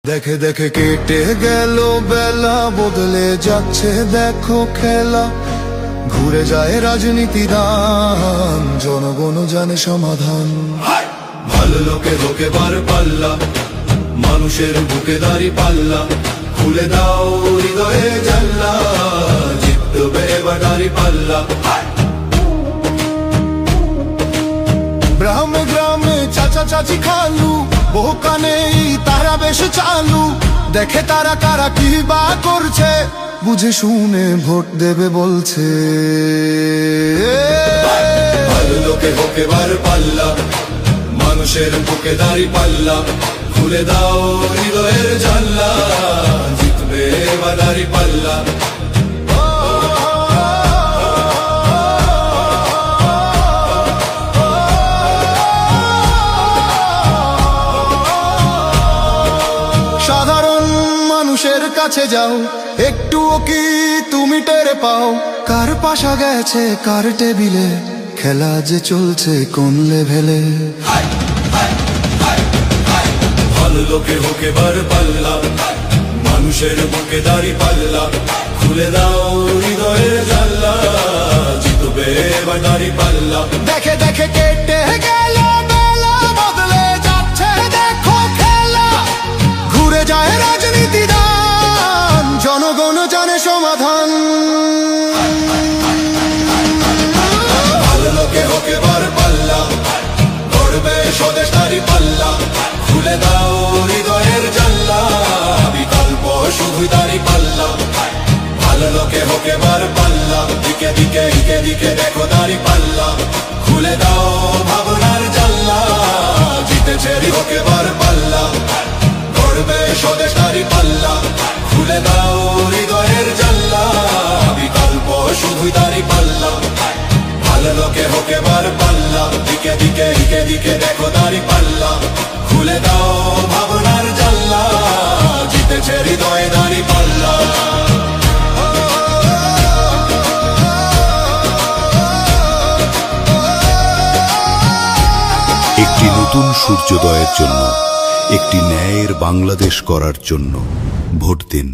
দেখে দেখে কেটে গেল বেলা, বদলে যাচ্ছে দেখো খেলা। ঘুরে যায় রাজনীতি দান, জনগণ জানে সমাধান। ভালো লোকে লোকে বার পাল্লা, মানুষের বুকে দাঁড়ি পাল্লা। খুলে দাও হৃদয়ে জানলা, জিতবে এবার দাঁড়ি পাল্লা। গ্রামে গ্রামে চাচা চাচি খালু, বহু কানে তারা বেশ চালু। দেখে তারা কারা কি বা করছে, বুঝে শুনে ভোট দেবে বলছে। ভালো লোকে হোক এবার পাল্লা, মানুষের বুকে দাঁড়ি পাল্লা। খুলে দাও হৃদয়ের জানলা, জিতবে এবার দাঁড়ি পাল্লা। সাধারণ মানুষের কাছে যাও, একটুও কি তুমি টের পাও? কার পাশা গেছে কার টেবিলে, খেলা যে চলছে কোন লেভেলে। ভালো লোকে হোক এবার পাল্লা, মানুষের বুকে দাঁড়ি পাল্লা। খুলে দাও হৃদয়ের জানলা, জিতবে এবার দাঁড়ি পাল্লা। দেখে দেখে কেটে গেল বেলা, বদলে যাচ্ছে দেখো খেলা। ঘুরে যায় রাজনীতি দান, জনগণ জানে সমাধান। ভালো লোকে হোক এবার পাল্লা, করবে স্বদেশ দাঁড়ি পাল্লা। খুলে দাও হৃদয়ের জানলা, বিকল্প শুধু দাঁড়ি পাল্লা। ভালো লোকে হোক এবার পাল্লা, দিকে দিকে দিকে দিকে দেখো দাঁড়ি পাল্লা। খুলে দাও ভাবনার জানলা, জিতেছে হোক এবার পাল্লা। করবে স্বদেশ দাঁড়ি পাল্লা। খুলে দাও হৃদয়ের জানলা, বিকল্প শুধু দাঁড়ি পাল্লা। ভালো লোকে হোক এবার পাল্লা, দিকে দিকে দিকে দিকে দেখো দাঁড়ি পাল্লা। খুলে দাও ভাবনার জানলা, জিতেছে হৃদয়ে দাঁড়ি পাল্লা। একটি নতুন সূর্যোদয়ের জন্য, একটি ন্যায়ের বাংলাদেশ করার জন্য ভোট দিন।